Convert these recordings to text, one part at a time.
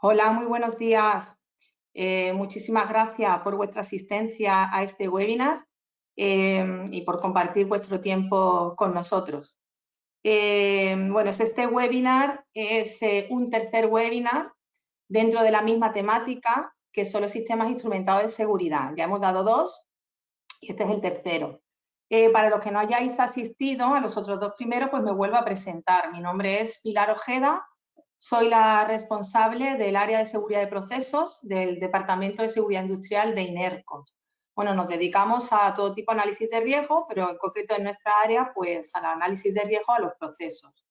Hola, muy buenos días. Muchísimas gracias por vuestra asistencia a este webinar y por compartir vuestro tiempo con nosotros. Este webinar es un tercer webinar dentro de la misma temática que son los sistemas instrumentados de seguridad. Ya hemos dado dos y este es el tercero. Para los que no hayáis asistido a los otros dos primeros, pues me vuelvo a presentar. Mi nombre es Pilar Ojeda. Soy la responsable del área de seguridad de procesos del Departamento de Seguridad Industrial de INERCO. Bueno, nos dedicamos a todo tipo de análisis de riesgo, pero en concreto en nuestra área, pues al análisis de riesgo a los procesos.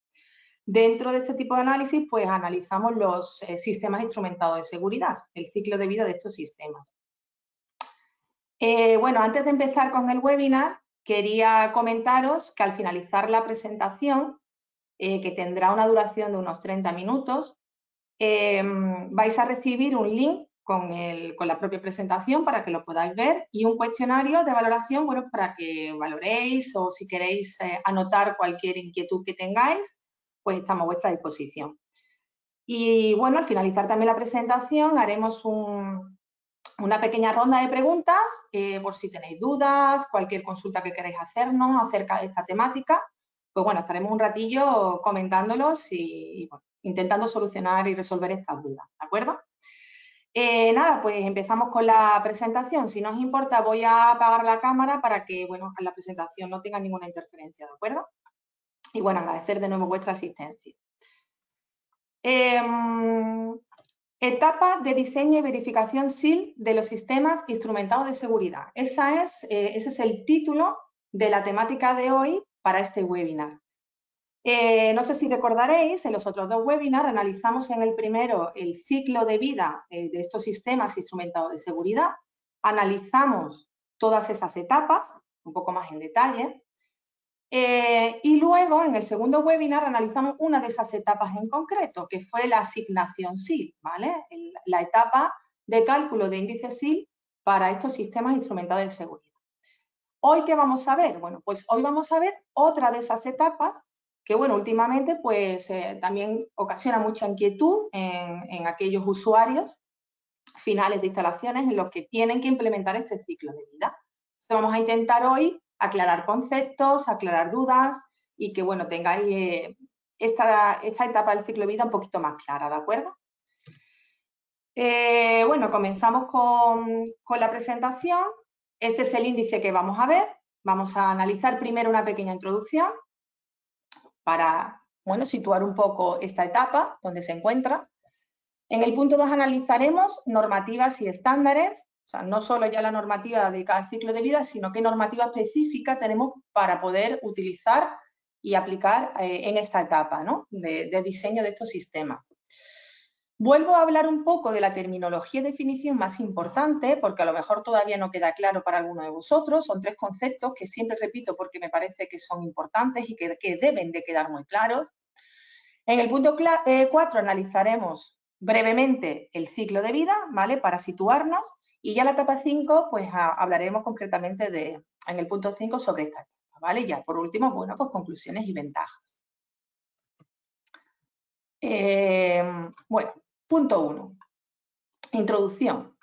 Dentro de este tipo de análisis, pues analizamos los sistemas instrumentados de seguridad, el ciclo de vida de estos sistemas. Antes de empezar con el webinar, quería comentaros que al finalizar la presentación, que tendrá una duración de unos 30 minutos, vais a recibir un link con la propia presentación para que lo podáis ver y un cuestionario de valoración, para que valoréis o si queréis anotar cualquier inquietud que tengáis, pues estamos a vuestra disposición. Y bueno, al finalizar también la presentación haremos una pequeña ronda de preguntas por si tenéis dudas, cualquier consulta que queráis hacernos acerca de esta temática. Pues bueno, estaremos un ratillo comentándolos y intentando solucionar y resolver estas dudas, ¿de acuerdo? Nada, pues empezamos con la presentación. Si no os importa, voy a apagar la cámara para que, la presentación no tenga ninguna interferencia, ¿de acuerdo? Y bueno, agradecer de nuevo vuestra asistencia. Etapa de diseño y verificación SIL de los sistemas instrumentados de seguridad. Ese es el título de la temática de hoy para este webinar. No sé si recordaréis, en los otros dos webinars analizamos en el primero el ciclo de vida de estos sistemas instrumentados de seguridad, analizamos todas esas etapas, un poco más en detalle, y luego en el segundo webinar analizamos una de esas etapas en concreto, que fue la asignación SIL, ¿vale? La etapa de cálculo de índice SIL para estos sistemas instrumentados de seguridad. ¿Hoy qué vamos a ver? Bueno, pues hoy vamos a ver otra de esas etapas que, últimamente pues también ocasiona mucha inquietud en aquellos usuarios finales de instalaciones en los que tienen que implementar este ciclo de vida. Entonces vamos a intentar hoy aclarar conceptos, aclarar dudas y que, tengáis esta etapa del ciclo de vida un poquito más clara, ¿de acuerdo? Comenzamos con la presentación. Este es el índice que vamos a ver. Vamos a analizar primero una pequeña introducción para, situar un poco esta etapa, donde se encuentra. En el punto 2 analizaremos normativas y estándares, o sea, no solo ya la normativa de cada ciclo de vida, sino qué normativa específica tenemos para poder utilizar y aplicar en esta etapa, ¿no?, de diseño de estos sistemas. Vuelvo a hablar un poco de la terminología y definición más importante, porque a lo mejor todavía no queda claro para alguno de vosotros. Son tres conceptos que siempre repito porque me parece que son importantes y que deben de quedar muy claros. En el punto 4 analizaremos brevemente el ciclo de vida, ¿vale?, para situarnos, y ya la etapa 5, pues hablaremos concretamente en el punto 5 sobre esta etapa, ¿vale? Ya por último, pues conclusiones y ventajas. Punto 1. Introducción.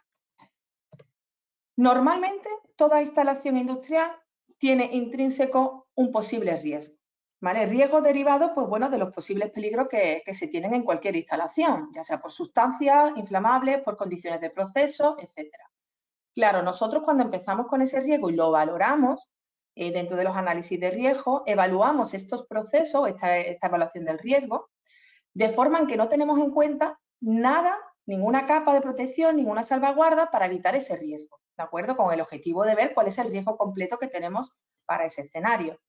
Normalmente, toda instalación industrial tiene intrínseco un posible riesgo, ¿vale? Riesgo derivado, pues de los posibles peligros que se tienen en cualquier instalación, ya sea por sustancias inflamables, por condiciones de proceso, etc. Claro, nosotros cuando empezamos con ese riesgo y lo valoramos, dentro de los análisis de riesgo, evaluamos estos procesos, esta evaluación del riesgo, de forma en que no tenemos en cuenta nada, ninguna capa de protección, ninguna salvaguarda para evitar ese riesgo, ¿de acuerdo? Con el objetivo de ver cuál es el riesgo completo que tenemos para ese escenario.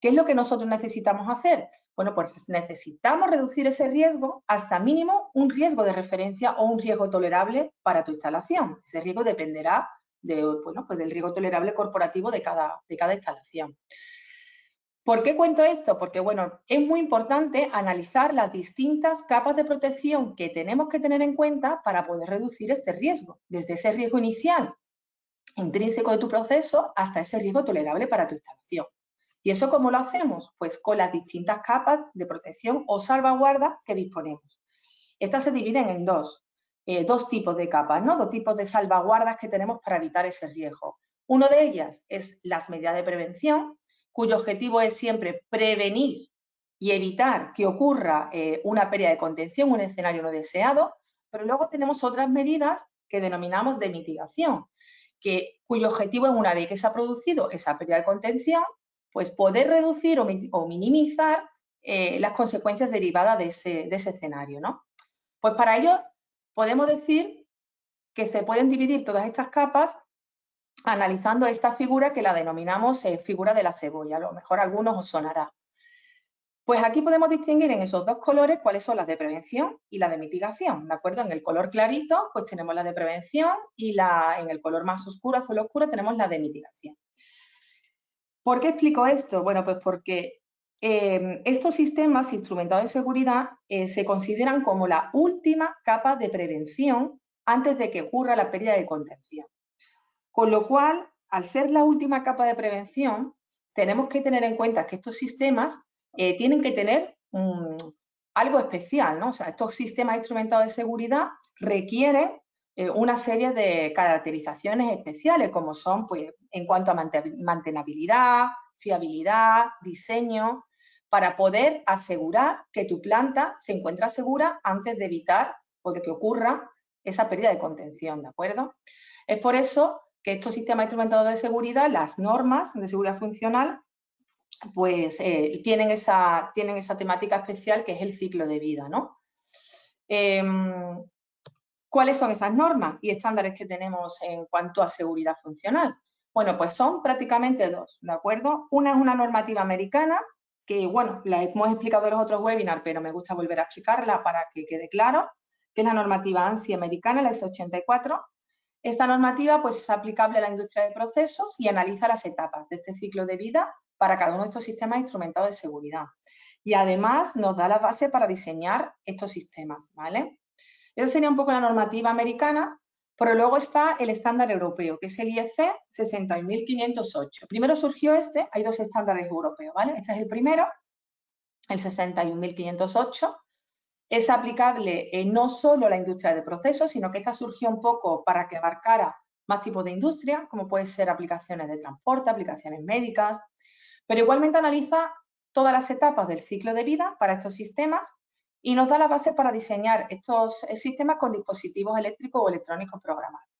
¿Qué es lo que nosotros necesitamos hacer? Bueno, pues necesitamos reducir ese riesgo hasta mínimo un riesgo de referencia o un riesgo tolerable para tu instalación. Ese riesgo dependerá del riesgo tolerable corporativo de cada instalación. ¿Por qué cuento esto? Porque, es muy importante analizar las distintas capas de protección que tenemos que tener en cuenta para poder reducir este riesgo, desde ese riesgo inicial intrínseco de tu proceso hasta ese riesgo tolerable para tu instalación. ¿Y eso cómo lo hacemos? Pues con las distintas capas de protección o salvaguarda que disponemos. Estas se dividen en dos. dos tipos de capas, ¿no? Dos tipos de salvaguardas que tenemos para evitar ese riesgo. Uno de ellas es las medidas de prevención, cuyo objetivo es siempre prevenir y evitar que ocurra una pérdida de contención, un escenario no deseado, pero luego tenemos otras medidas que denominamos de mitigación, cuyo objetivo es, una vez que se ha producido esa pérdida de contención, pues poder reducir o minimizar las consecuencias derivadas de ese escenario, ¿no? Pues para ello podemos decir que se pueden dividir todas estas capas analizando esta figura que la denominamos figura de la cebolla. A lo mejor a algunos os sonará. Pues aquí podemos distinguir en esos dos colores cuáles son las de prevención y las de mitigación, ¿de acuerdo? En el color clarito, pues tenemos la de prevención y en el color más oscuro, azul oscuro, tenemos la de mitigación. ¿Por qué explico esto? Bueno, pues porque estos sistemas instrumentados de seguridad se consideran como la última capa de prevención antes de que ocurra la pérdida de contención. Con lo cual, al ser la última capa de prevención, tenemos que tener en cuenta que estos sistemas tienen que tener algo especial, ¿no? O sea, estos sistemas instrumentados de seguridad requieren una serie de caracterizaciones especiales, como son, pues, en cuanto a mantenabilidad, fiabilidad, diseño, para poder asegurar que tu planta se encuentra segura antes de evitar o de que ocurra esa pérdida de contención, ¿de acuerdo? Es por eso que estos sistemas instrumentados de seguridad, las normas de seguridad funcional, pues tienen esa temática especial que es el ciclo de vida, ¿no? ¿Cuáles son esas normas y estándares que tenemos en cuanto a seguridad funcional? Bueno, pues son prácticamente dos, ¿de acuerdo? Una es una normativa americana, que, bueno, la hemos explicado en los otros webinars, pero me gusta volver a explicarla para que quede claro, que es la normativa ANSI americana, la S84. Esta normativa, pues, es aplicable a la industria de procesos y analiza las etapas de este ciclo de vida para cada uno de estos sistemas instrumentados de seguridad. Y además nos da la base para diseñar estos sistemas, ¿vale? Esa sería un poco la normativa americana, pero luego está el estándar europeo, que es el IEC 61508. Primero surgió hay dos estándares europeos, ¿vale? Este es el primero, el 61508. Es aplicable no solo a la industria de procesos, sino que esta surgió un poco para que abarcara más tipos de industria, como pueden ser aplicaciones de transporte, aplicaciones médicas, pero igualmente analiza todas las etapas del ciclo de vida para estos sistemas y nos da la base para diseñar estos sistemas con dispositivos eléctricos o electrónicos programables.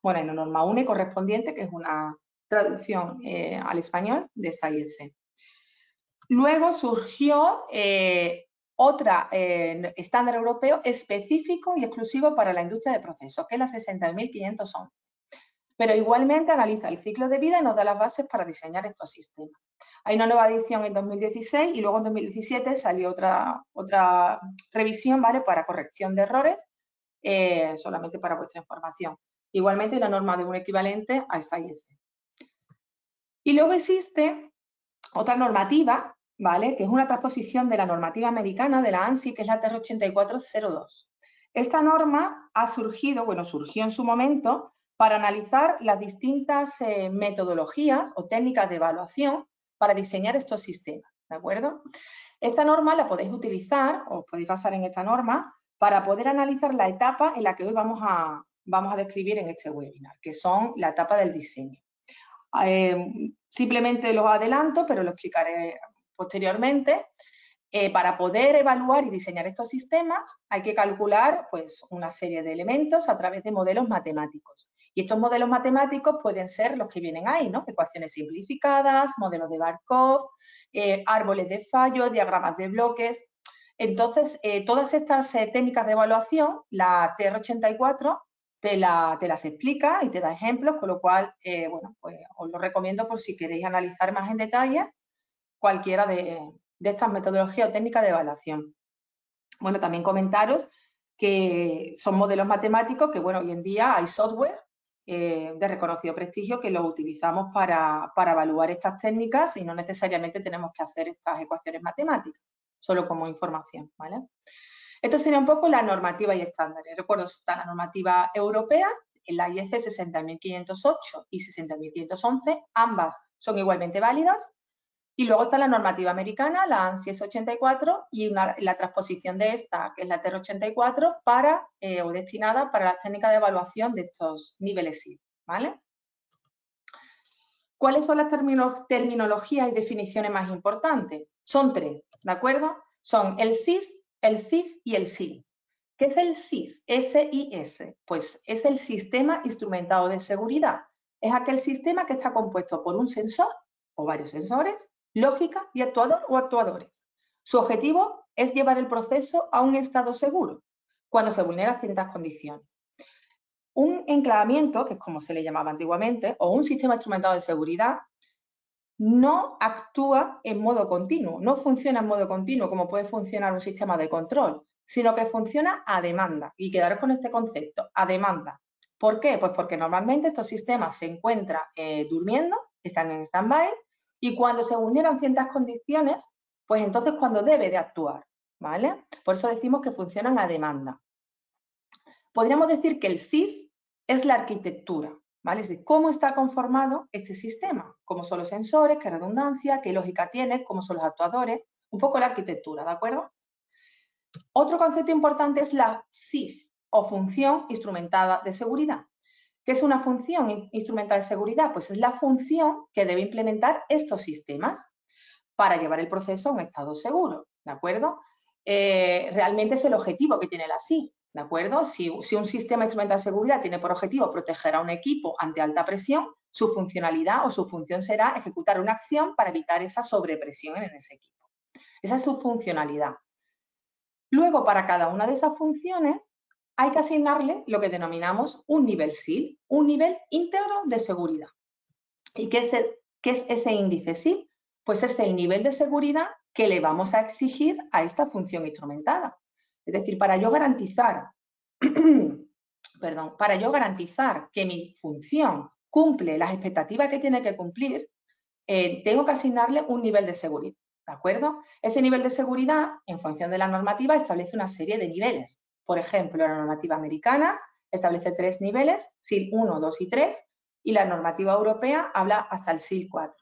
Bueno, hay una norma UNE correspondiente, que es una traducción al español de esa IEC. Luego surgió otra estándar europeo específico y exclusivo para la industria de procesos, que es la 60511. Pero igualmente analiza el ciclo de vida y nos da las bases para diseñar estos sistemas. Hay una nueva edición en 2016 y luego en 2017 salió otra revisión, ¿vale?, para corrección de errores, solamente para vuestra información. Igualmente una norma de un equivalente a esta IEC. Y luego existe otra normativa, ¿vale?, que es una transposición de la normativa americana de la ANSI, que es la TR8402. Esta norma ha surgido, bueno, surgió en su momento para analizar las distintas metodologías o técnicas de evaluación para diseñar estos sistemas, ¿de acuerdo? Esta norma la podéis utilizar, o podéis basar en esta norma, para poder analizar la etapa en la que hoy vamos a describir en este webinar, que son la etapa del diseño. Simplemente los adelanto, pero lo explicaré posteriormente. Para poder evaluar y diseñar estos sistemas hay que calcular, pues, una serie de elementos a través de modelos matemáticos. Y estos modelos matemáticos pueden ser los que vienen ahí, ¿no? Ecuaciones simplificadas, modelos de Markov, árboles de fallos, diagramas de bloques. Entonces, todas estas técnicas de evaluación, la TR84 te las explica y te da ejemplos, con lo cual, bueno, pues os lo recomiendo por si queréis analizar más en detalle cualquiera de estas metodologías o técnicas de evaluación. Bueno, también comentaros que son modelos matemáticos que, bueno, hoy en día hay software de reconocido prestigio que lo utilizamos para evaluar estas técnicas y no necesariamente tenemos que hacer estas ecuaciones matemáticas, solo como información, ¿vale? Esto sería un poco la normativa y estándares. Recuerdo, está la normativa europea, la IEC 60508 y 60511, ambas son igualmente válidas. Y luego está la normativa americana, la ANSI S84, y la transposición de esta, que es la TER 84, para, o destinada para las técnicas de evaluación de estos niveles SIL, ¿vale? ¿Cuáles son las terminologías y definiciones más importantes? Son tres, ¿de acuerdo? Son el SIS, el SIF y el SIL. ¿Qué es el SIS? S-I-S. Pues es el Sistema Instrumentado de Seguridad. Es aquel sistema que está compuesto por un sensor o varios sensores, lógica y actuador o actuadores. Su objetivo es llevar el proceso a un estado seguro cuando se vulneran ciertas condiciones. Un enclavamiento, que es como se le llamaba antiguamente, o un sistema instrumentado de seguridad, no actúa en modo continuo, no funciona en modo continuo como puede funcionar un sistema de control, sino que funciona a demanda. Y quedaros con este concepto, a demanda. ¿Por qué? Pues porque normalmente estos sistemas se encuentran durmiendo, están en stand-by, y cuando se vulneran ciertas condiciones, pues entonces cuando debe de actuar, ¿vale? Por eso decimos que funcionan a demanda. Podríamos decir que el SIS es la arquitectura, ¿vale? Es decir, cómo está conformado este sistema, cómo son los sensores, qué redundancia, qué lógica tiene, cómo son los actuadores, un poco la arquitectura, ¿de acuerdo? Otro concepto importante es la SIF, o función instrumentada de seguridad. ¿Qué es una función instrumentada de seguridad? Pues es la función que debe implementar estos sistemas para llevar el proceso a un estado seguro, ¿de acuerdo? Realmente es el objetivo que tiene la SIF, ¿de acuerdo? Si un sistema instrumental de seguridad tiene por objetivo proteger a un equipo ante alta presión, su funcionalidad o su función será ejecutar una acción para evitar esa sobrepresión en ese equipo. Esa es su funcionalidad. Luego, para cada una de esas funciones, hay que asignarle lo que denominamos un nivel SIL, un nivel íntegro de seguridad. ¿Y qué es ese índice SIL? Pues es el nivel de seguridad que le vamos a exigir a esta función instrumentada. Es decir, para yo garantizar, para yo garantizar que mi función cumple las expectativas que tiene que cumplir, tengo que asignarle un nivel de seguridad, ¿de acuerdo? Ese nivel de seguridad, en función de la normativa, establece una serie de niveles. Por ejemplo, la normativa americana establece 3 niveles, SIL 1, 2 y 3, y la normativa europea habla hasta el SIL 4.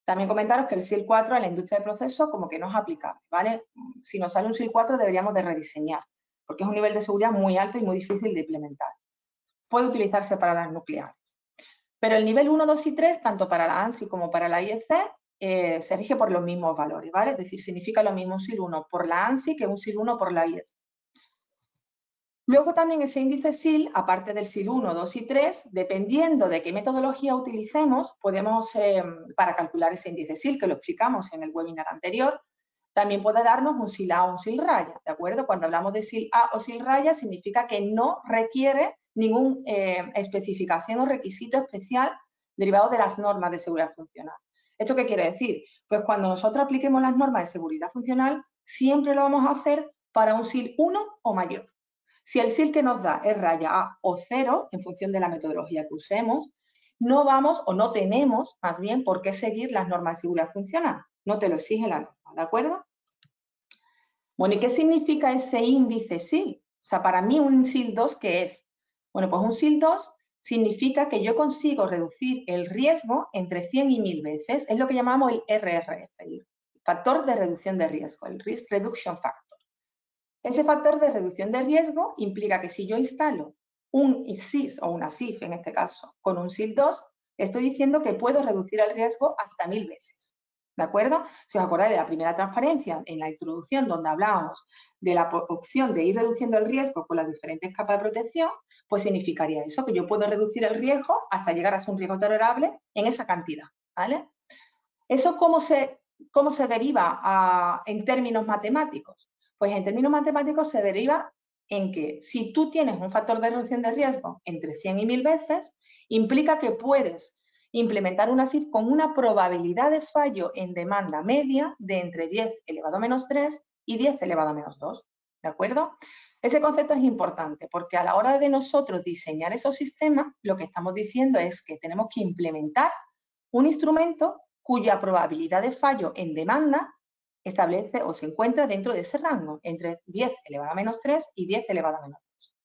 También comentaros que el SIL 4 en la industria de procesos como que no es aplicable, ¿vale? Si nos sale un SIL 4 deberíamos de rediseñar, porque es un nivel de seguridad muy alto y muy difícil de implementar. Puede utilizarse para las nucleares. Pero el nivel 1, 2 y 3, tanto para la ANSI como para la IEC, se rige por los mismos valores, ¿vale? Es decir, significa lo mismo un SIL 1 por la ANSI que un SIL 1 por la IEC. Luego también ese índice SIL, aparte del SIL 1, 2 y 3, dependiendo de qué metodología utilicemos, podemos, para calcular ese índice SIL, que lo explicamos en el webinar anterior, también puede darnos un SIL A o un SIL raya, ¿de acuerdo? Cuando hablamos de SIL A o SIL raya, significa que no requiere ninguna especificación o requisito especial derivado de las normas de seguridad funcional. ¿Esto qué quiere decir? Pues cuando nosotros apliquemos las normas de seguridad funcional, siempre lo vamos a hacer para un SIL 1 o mayor. Si el SIL que nos da es raya A o 0, en función de la metodología que usemos, no vamos o no tenemos, más bien, por qué seguir las normas de seguridad funcional. No te lo exige la norma, ¿de acuerdo? Bueno, ¿y qué significa ese índice SIL? O sea, para mí un SIL 2, ¿qué es? Bueno, pues un SIL 2 significa que yo consigo reducir el riesgo entre 100 y 1000 veces. Es lo que llamamos el RRF, el factor de reducción de riesgo, el Risk Reduction Factor. Ese factor de reducción de riesgo implica que si yo instalo un SIS o una SIF, en este caso, con un SIL 2, estoy diciendo que puedo reducir el riesgo hasta 1000 veces. ¿De acuerdo? Si os acordáis de la primera transparencia, en la introducción, donde hablábamos de la opción de ir reduciendo el riesgo con las diferentes capas de protección, pues significaría eso, que yo puedo reducir el riesgo hasta llegar a ser un riesgo tolerable en esa cantidad, ¿vale? ¿Eso cómo se deriva en términos matemáticos? Pues en términos matemáticos se deriva en que si tú tienes un factor de reducción de riesgo entre 100 y 1000 veces, implica que puedes implementar una SIF con una probabilidad de fallo en demanda media de entre 10 elevado a menos 3 y 10 elevado a menos 2, ¿de acuerdo? Ese concepto es importante porque a la hora de nosotros diseñar esos sistemas, lo que estamos diciendo es que tenemos que implementar un instrumento cuya probabilidad de fallo en demanda establece o se encuentra dentro de ese rango, entre 10 elevado a menos 3 y 10 elevado a menos 2.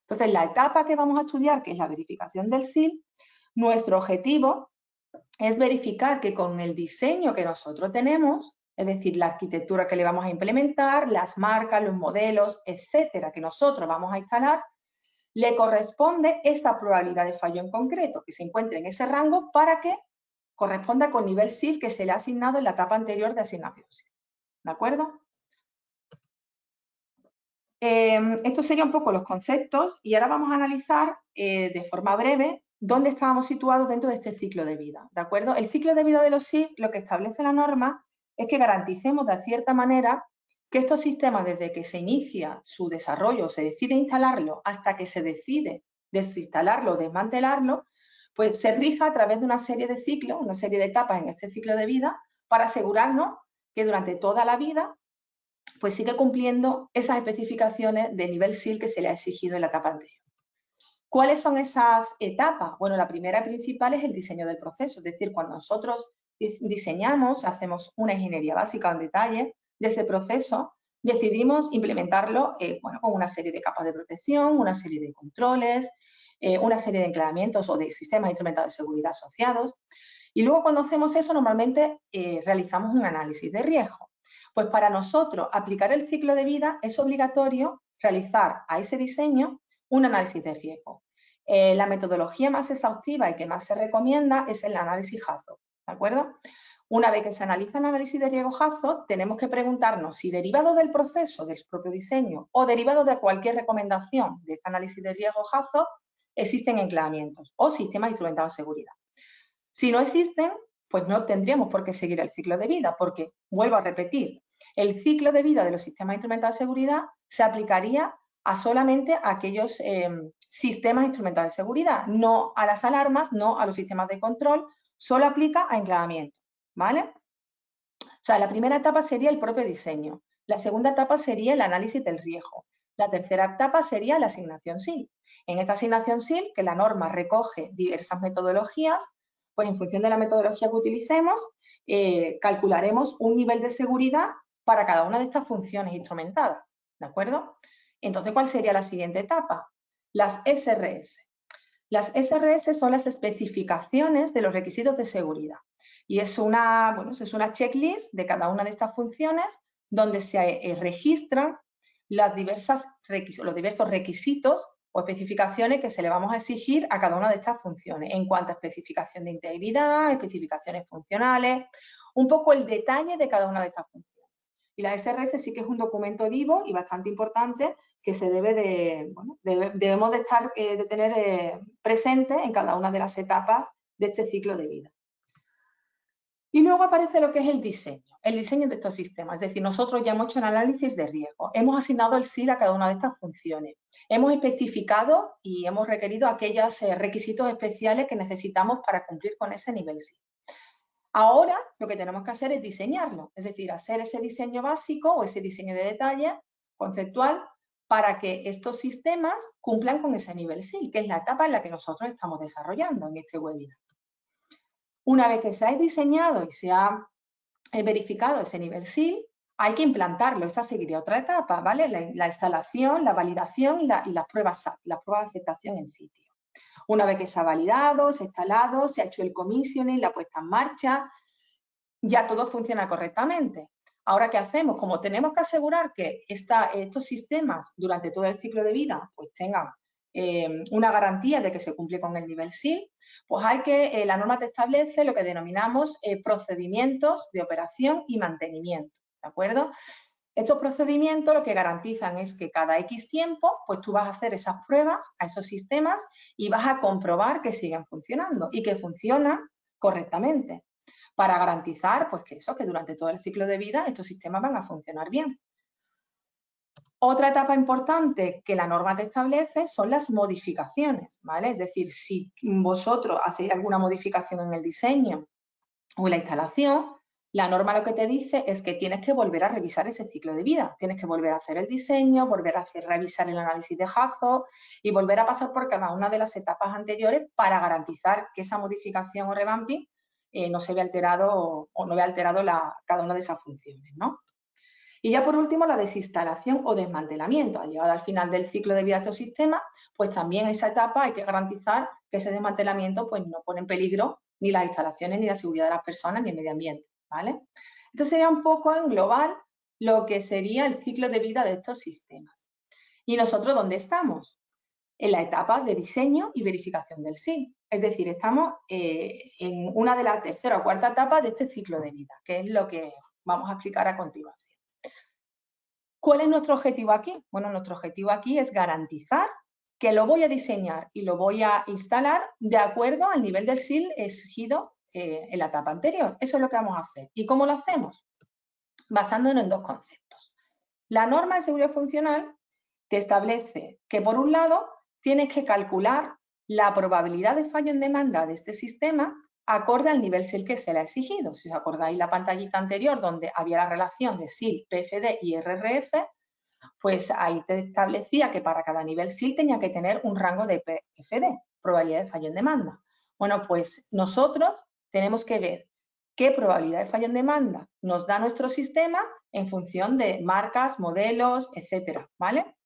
Entonces, la etapa que vamos a estudiar, que es la verificación del SIL, nuestro objetivo es verificar que con el diseño que nosotros tenemos, es decir, la arquitectura que le vamos a implementar, las marcas, los modelos, etcétera, que nosotros vamos a instalar, le corresponde esa probabilidad de fallo en concreto, que se encuentre en ese rango para que corresponda con nivel SIL que se le ha asignado en la etapa anterior de asignación SIL. ¿De acuerdo? Estos serían un poco los conceptos y ahora vamos a analizar de forma breve dónde estábamos situados dentro de este ciclo de vida. ¿De acuerdo? El ciclo de vida de los SIL, lo que establece la norma es que garanticemos de cierta manera que estos sistemas, desde que se inicia su desarrollo, se decide instalarlo, hasta que se decide desinstalarlo o desmantelarlo, pues se rija a través de una serie de ciclos, una serie de etapas en este ciclo de vida, para asegurarnos que durante toda la vida pues sigue cumpliendo esas especificaciones de nivel SIL que se le ha exigido en la etapa anterior. ¿Cuáles son esas etapas? Bueno, la primera y principal es el diseño del proceso, es decir, cuando nosotros diseñamos, hacemos una ingeniería básica en detalle de ese proceso, decidimos implementarlo con una serie de capas de protección, una serie de controles, una serie de enclavamientos o de sistemas instrumentados de seguridad asociados. Y luego cuando hacemos eso, normalmente realizamos un análisis de riesgo. Pues para nosotros aplicar el ciclo de vida es obligatorio realizar a ese diseño un análisis de riesgo. La metodología más exhaustiva y que más se recomienda es el análisis HAZOP, ¿de acuerdo? Una vez que se analiza el análisis de riesgo HAZOP, tenemos que preguntarnos si derivado del proceso, del propio diseño o derivado de cualquier recomendación de este análisis de riesgo HAZOP, existen enclavamientos o sistemas instrumentados de seguridad. Si no existen, pues no tendríamos por qué seguir el ciclo de vida, porque, vuelvo a repetir, el ciclo de vida de los sistemas instrumentados de seguridad se aplicaría a solamente a aquellos sistemas instrumentados de seguridad, no a las alarmas, no a los sistemas de control, solo aplica a enclavamiento, ¿vale? O sea, la primera etapa sería el propio diseño, la segunda etapa sería el análisis del riesgo, la tercera etapa sería la asignación SIL. En esta asignación SIL, que la norma recoge diversas metodologías, pues en función de la metodología que utilicemos, calcularemos un nivel de seguridad para cada una de estas funciones instrumentadas, ¿de acuerdo? Entonces, ¿cuál sería la siguiente etapa? Las SRS. Las SRS son las especificaciones de los requisitos de seguridad y es una checklist de cada una de estas funciones donde se registran los diversos requisitos o especificaciones que se le vamos a exigir a cada una de estas funciones en cuanto a especificación de integridad, especificaciones funcionales, un poco el detalle de cada una de estas funciones. Y la SRS sí que es un documento vivo y bastante importante que se debemos de tener presente en cada una de las etapas de este ciclo de vida. Y luego aparece lo que es el diseño de estos sistemas. Es decir, nosotros ya hemos hecho un análisis de riesgo, hemos asignado el SIL a cada una de estas funciones, hemos especificado y hemos requerido aquellos requisitos especiales que necesitamos para cumplir con ese nivel SIL. Ahora lo que tenemos que hacer es diseñarlo, es decir, hacer ese diseño básico o ese diseño de detalle conceptual para que estos sistemas cumplan con ese nivel SIL, que es la etapa en la que nosotros estamos desarrollando en este webinar. Una vez que se ha diseñado y se ha verificado ese nivel SIL, hay que implantarlo. Esa seguiría otra etapa, ¿vale? La instalación, la validación y las pruebas SAT, las pruebas de aceptación en sitio. Una vez que se ha validado, se ha instalado, se ha hecho el commissioning, la puesta en marcha, ya todo funciona correctamente. Ahora, ¿qué hacemos? Como tenemos que asegurar que estos sistemas durante todo el ciclo de vida pues tengan una garantía de que se cumple con el nivel SIL, pues la norma te establece lo que denominamos procedimientos de operación y mantenimiento, ¿de acuerdo? Estos procedimientos lo que garantizan es que cada X tiempo, pues tú vas a hacer esas pruebas a esos sistemas y vas a comprobar que siguen funcionando y que funcionan correctamente, para garantizar pues que durante todo el ciclo de vida estos sistemas van a funcionar bien. Otra etapa importante que la norma te establece son las modificaciones, ¿vale? Es decir, si vosotros hacéis alguna modificación en el diseño o en la instalación, la norma lo que te dice es que tienes que volver a revisar ese ciclo de vida. Tienes que volver a hacer el diseño, volver a revisar el análisis de HAZOP y volver a pasar por cada una de las etapas anteriores para garantizar que esa modificación o revamping no se vea alterado o no vea alterado cada una de esas funciones, ¿no? Y ya por último, la desinstalación o desmantelamiento. Al llegar al final del ciclo de vida de estos sistemas, pues también en esa etapa hay que garantizar que ese desmantelamiento pues, no pone en peligro ni las instalaciones, ni la seguridad de las personas, ni el medio ambiente, ¿vale? Entonces sería un poco en global lo que sería el ciclo de vida de estos sistemas. ¿Y nosotros dónde estamos? En la etapa de diseño y verificación del SIL. Es decir, estamos en una de las tercera o cuarta etapas de este ciclo de vida, que es lo que vamos a explicar a continuación. ¿Cuál es nuestro objetivo aquí? Bueno, nuestro objetivo aquí es garantizar que lo voy a diseñar y lo voy a instalar de acuerdo al nivel del SIL exigido en la etapa anterior. Eso es lo que vamos a hacer. ¿Y cómo lo hacemos? Basándonos en dos conceptos. La norma de seguridad funcional te establece que, por un lado, tienes que calcular la probabilidad de fallo en demanda de este sistema acorde al nivel SIL que se le ha exigido. Si os acordáis la pantallita anterior donde había la relación de SIL, PFD y RRF, pues ahí te establecía que para cada nivel SIL tenía que tener un rango de PFD, probabilidad de fallo en demanda. Bueno, pues nosotros tenemos que ver qué probabilidad de fallo en demanda nos da nuestro sistema en función de marcas, modelos, etcétera, ¿vale?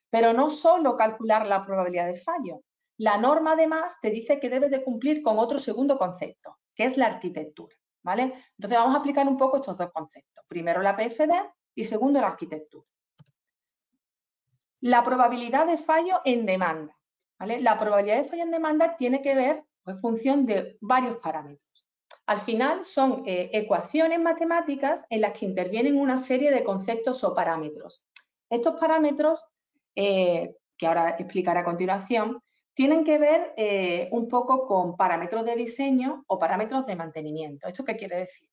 Pero no solo calcular la probabilidad de fallo. La norma, además, te dice que debes de cumplir con otro segundo concepto, que es la arquitectura, ¿vale? Entonces, vamos a aplicar un poco estos dos conceptos. Primero la PFD y segundo la arquitectura. La probabilidad de fallo en demanda, ¿vale? La probabilidad de fallo en demanda tiene que ver en función de varios parámetros. Al final son ecuaciones matemáticas en las que intervienen una serie de conceptos o parámetros. Estos parámetros, que ahora explicaré a continuación, tienen que ver un poco con parámetros de diseño o parámetros de mantenimiento. ¿Esto qué quiere decir?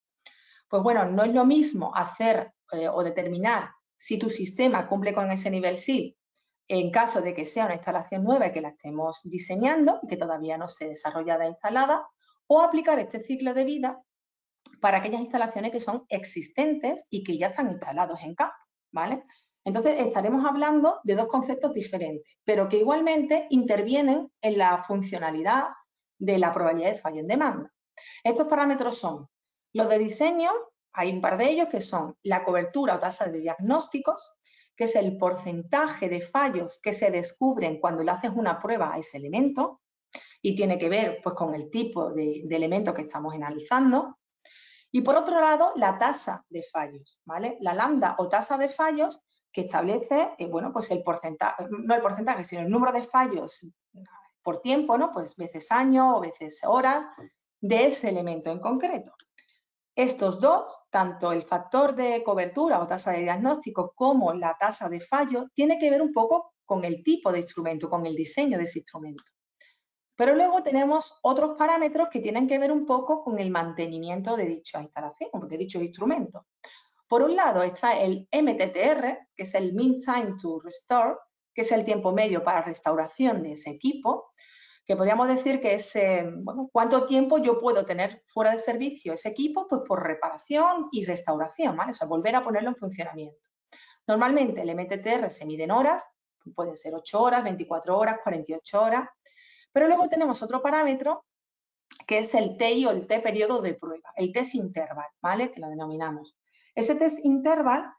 Pues bueno, no es lo mismo hacer o determinar si tu sistema cumple con ese nivel SIL en caso de que sea una instalación nueva y que la estemos diseñando, que todavía no esté desarrollada e instalada, o aplicar este ciclo de vida para aquellas instalaciones que son existentes y que ya están instalados en campo, ¿vale? Entonces, estaremos hablando de dos conceptos diferentes, pero que igualmente intervienen en la funcionalidad de la probabilidad de fallo en demanda. Estos parámetros son los de diseño, hay un par de ellos que son la cobertura o tasa de diagnósticos, que es el porcentaje de fallos que se descubren cuando le haces una prueba a ese elemento y tiene que ver pues, con el tipo de elemento que estamos analizando. Y por otro lado, la tasa de fallos, ¿vale? La lambda o tasa de fallos que establece, bueno, pues el porcentaje, no el porcentaje, sino el número de fallos por tiempo, ¿no? Pues veces año o veces hora de ese elemento en concreto. Estos dos, tanto el factor de cobertura o tasa de diagnóstico como la tasa de fallo, tiene que ver un poco con el tipo de instrumento, con el diseño de ese instrumento. Pero luego tenemos otros parámetros que tienen que ver un poco con el mantenimiento de dicha instalación, de dichos instrumentos. Por un lado está el MTTR, que es el Mean Time to Restore, que es el tiempo medio para restauración de ese equipo, que podríamos decir que es, bueno, cuánto tiempo yo puedo tener fuera de servicio ese equipo, pues por reparación y restauración, ¿vale? O sea, volver a ponerlo en funcionamiento. Normalmente el MTTR se mide en horas, puede ser 8 horas, 24 horas, 48 horas, pero luego tenemos otro parámetro que es el TI o el T periodo de prueba, el test interval, ¿vale? Que lo denominamos. Ese test interval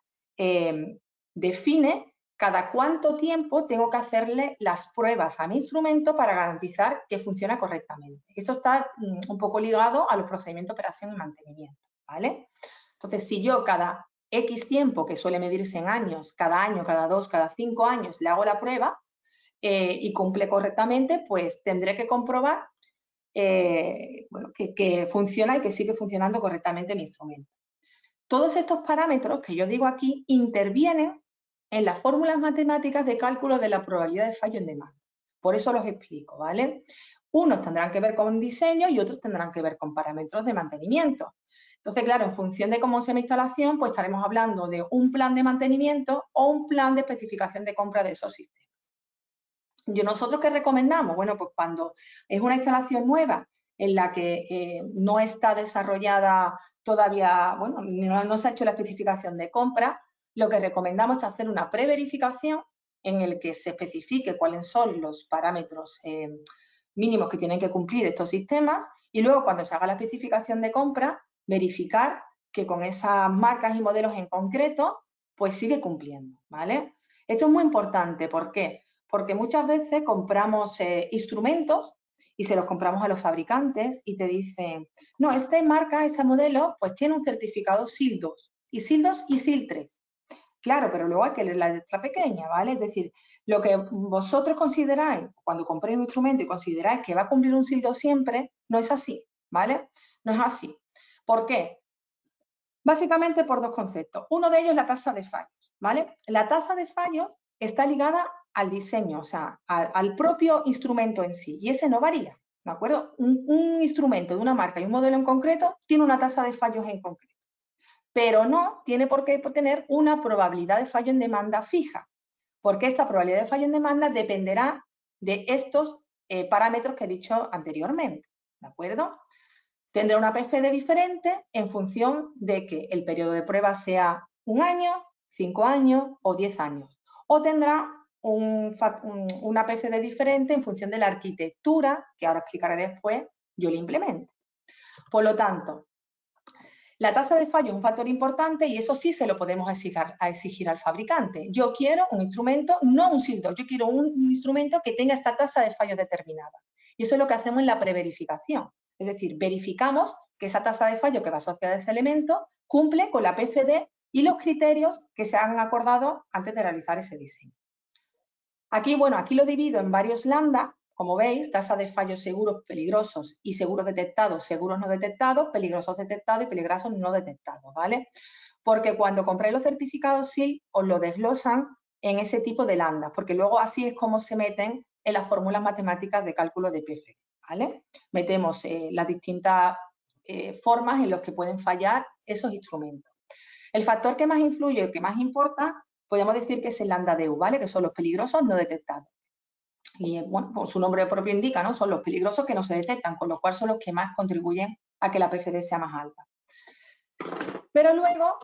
define cada cuánto tiempo tengo que hacerle las pruebas a mi instrumento para garantizar que funciona correctamente. Esto está un poco ligado a los procedimientos de operación y mantenimiento, ¿vale? Entonces, si yo cada X tiempo, que suele medirse en años, cada 2, cada 5 años, le hago la prueba y cumple correctamente, pues tendré que comprobar bueno, que funciona y que sigue funcionando correctamente mi instrumento. Todos estos parámetros que yo digo aquí intervienen en las fórmulas matemáticas de cálculo de la probabilidad de fallo en demanda. Por eso los explico, ¿vale? Unos tendrán que ver con diseño y otros tendrán que ver con parámetros de mantenimiento. Entonces, claro, en función de cómo sea mi instalación, pues estaremos hablando de un plan de mantenimiento o un plan de especificación de compra de esos sistemas. ¿Nosotros qué recomendamos? Bueno, pues cuando es una instalación nueva en la que no está desarrollada todavía, bueno, no se ha hecho la especificación de compra, lo que recomendamos es hacer una preverificación en el que se especifique cuáles son los parámetros mínimos que tienen que cumplir estos sistemas y luego cuando se haga la especificación de compra, verificar que con esas marcas y modelos en concreto, pues sigue cumpliendo, ¿vale? Esto es muy importante, ¿por qué? Porque muchas veces compramos instrumentos y se los compramos a los fabricantes y te dicen, no, esta marca, este modelo, pues tiene un certificado SIL 2, y SIL 2 y SIL 3. Claro, pero luego hay que leer la letra pequeña, ¿vale? Es decir, lo que vosotros consideráis, cuando compréis un instrumento y consideráis que va a cumplir un SIL 2 siempre, no es así, ¿vale? No es así. ¿Por qué? Básicamente por dos conceptos. Uno de ellos es la tasa de fallos, ¿vale? La tasa de fallos está ligada al diseño, o sea, al propio instrumento en sí, y ese no varía, ¿de acuerdo? Un instrumento de una marca y un modelo en concreto tiene una tasa de fallos en concreto, pero no tiene por qué tener una probabilidad de fallo en demanda fija, porque esta probabilidad de fallo en demanda dependerá de estos parámetros que he dicho anteriormente, ¿de acuerdo? Tendrá una PFD diferente en función de que el periodo de prueba sea 1 año, 5 años o 10 años. O tendrá una PFD diferente en función de la arquitectura, que ahora explicaré después, yo le implemento. Por lo tanto, la tasa de fallo es un factor importante y eso sí se lo podemos exigir al fabricante. Yo quiero un instrumento, no un SIL 2, yo quiero un instrumento que tenga esta tasa de fallo determinada. Y eso es lo que hacemos en la preverificación. Es decir, verificamos que esa tasa de fallo que va asociada a ese elemento cumple con la PFD y los criterios que se han acordado antes de realizar ese diseño. Aquí, bueno, aquí lo divido en varios lambda, como veis, tasa de fallos seguros peligrosos y seguros detectados, seguros no detectados, peligrosos detectados y peligrosos no detectados, ¿vale? Porque cuando compréis los certificados SIL os lo desglosan en ese tipo de lambda, porque luego así es como se meten en las fórmulas matemáticas de cálculo de PFD, ¿vale? Metemos las distintas formas en las que pueden fallar esos instrumentos. El factor que más influye, el que más importa, podemos decir que es el lambda DEU, ¿vale? Que son los peligrosos no detectados. Y bueno, pues su nombre propio indica, ¿no? Son los peligrosos que no se detectan, con lo cual son los que más contribuyen a que la PFD sea más alta. Pero luego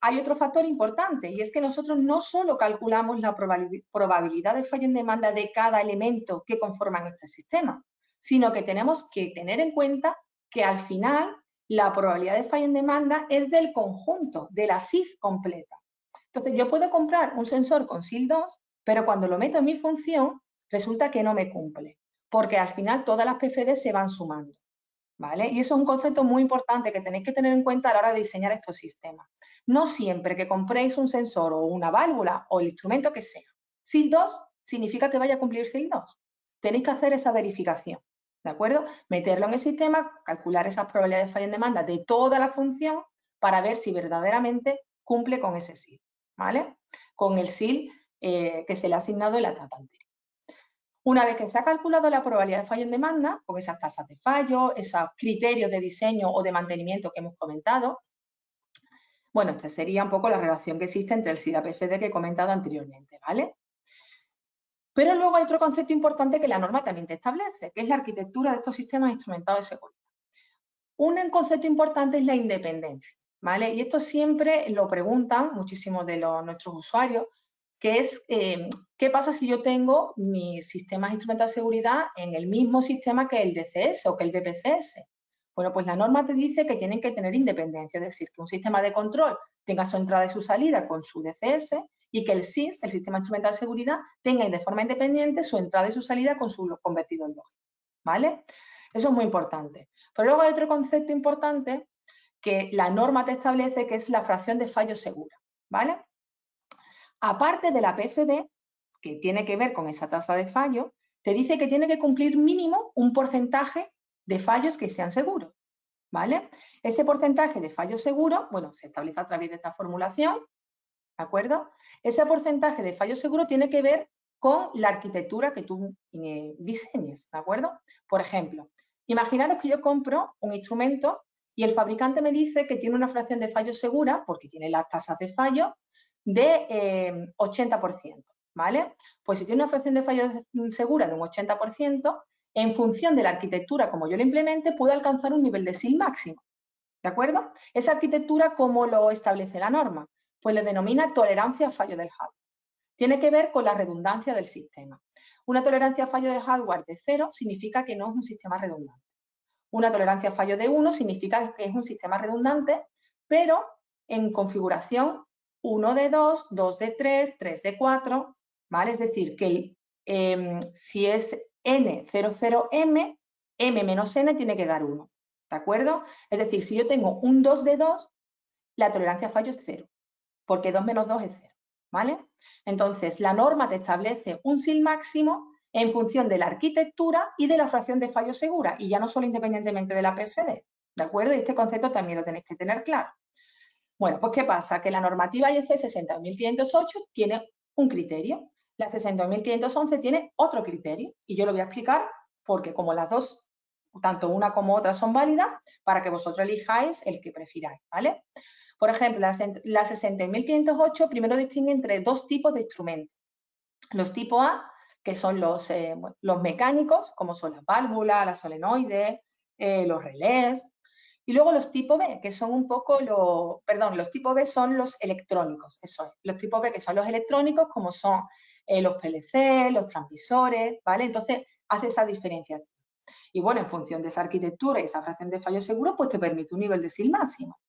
hay otro factor importante y es que nosotros no solo calculamos la probabilidad de fallo en demanda de cada elemento que conforman este sistema, sino que tenemos que tener en cuenta que al final la probabilidad de fallo en demanda es del conjunto, de la SIF completa. Entonces yo puedo comprar un sensor con SIL 2, pero cuando lo meto en mi función resulta que no me cumple, porque al final todas las PFD se van sumando. ¿Vale? Y eso es un concepto muy importante que tenéis que tener en cuenta a la hora de diseñar estos sistemas. No siempre que compréis un sensor o una válvula o el instrumento que sea, SIL 2 significa que vaya a cumplir SIL 2. Tenéis que hacer esa verificación, ¿de acuerdo? Meterlo en el sistema, calcular esas probabilidades de fallo en demanda de toda la función para ver si verdaderamente cumple con ese SIL, ¿vale? Con el SIL que se le ha asignado en la etapa anterior. Una vez que se ha calculado la probabilidad de fallo en demanda, con esas tasas de fallo, esos criterios de diseño o de mantenimiento que hemos comentado, bueno, esta sería un poco la relación que existe entre el SIL y la PFD que he comentado anteriormente, ¿vale? Pero luego hay otro concepto importante que la norma también te establece, que es la arquitectura de estos sistemas instrumentados de seguridad. Un concepto importante es la independencia, ¿vale? Y esto siempre lo preguntan muchísimos de nuestros usuarios, que es, ¿qué pasa si yo tengo mis sistemas instrumentados de seguridad en el mismo sistema que el DCS o que el DPCS? Bueno, pues la norma te dice que tienen que tener independencia, es decir, que un sistema de control tenga su entrada y su salida con su DCS y que el SIS, el sistema instrumental de seguridad, tenga de forma independiente su entrada y su salida con su convertidor lógico, ¿vale? Eso es muy importante. Pero luego hay otro concepto importante que la norma te establece, que es la fracción de fallo segura, ¿vale? Aparte de la PFD, que tiene que ver con esa tasa de fallo, te dice que tiene que cumplir mínimo un porcentaje de fallos que sean seguros, ¿vale? Ese porcentaje de fallos seguros, bueno, se establece a través de esta formulación, ¿de acuerdo? Ese porcentaje de fallos seguros tiene que ver con la arquitectura que tú diseñes, ¿de acuerdo? Por ejemplo, imaginaros que yo compro un instrumento y el fabricante me dice que tiene una fracción de fallo segura, porque tiene las tasas de fallo, de 80%, ¿vale? Pues si tiene una fracción de fallo segura de un 80%, en función de la arquitectura como yo la implemente, puedo alcanzar un nivel de SIL máximo, ¿de acuerdo? Esa arquitectura, ¿cómo lo establece la norma? Pues lo denomina tolerancia a fallo del hardware. Tiene que ver con la redundancia del sistema. Una tolerancia a fallo del hardware de 0 significa que no es un sistema redundante. Una tolerancia a fallo de 1 significa que es un sistema redundante, pero en configuración 1 de 2, 2 de 3, 3 de 4, ¿vale? Es decir, que si es N00M, m menos n tiene que dar 1, ¿de acuerdo? Es decir, si yo tengo un 2 de 2, la tolerancia a fallo es 0, porque 2 menos 2 es 0, ¿vale? Entonces, la norma te establece un SIL máximo en función de la arquitectura y de la fracción de fallo segura, y ya no solo independientemente de la PFD, ¿de acuerdo? Y este concepto también lo tenéis que tener claro. Bueno, pues ¿qué pasa? Que la normativa IEC 61508 tiene un criterio, la 61511 tiene otro criterio, y yo lo voy a explicar porque como las dos, tanto una como otra son válidas, para que vosotros elijáis el que prefiráis, ¿vale? Por ejemplo, la 61508 primero distingue entre dos tipos de instrumentos. Los tipo A, que son los mecánicos, como son las válvulas, las solenoides, los relés. Y luego los tipo B, que son un poco los tipo B son los electrónicos, eso es. Los tipo B, que son los electrónicos, como son los PLC, los transmisores, ¿vale? Entonces, hace esa diferenciación. Y bueno, en función de esa arquitectura y esa fracción de fallo seguro, pues te permite un nivel de SIL máximo.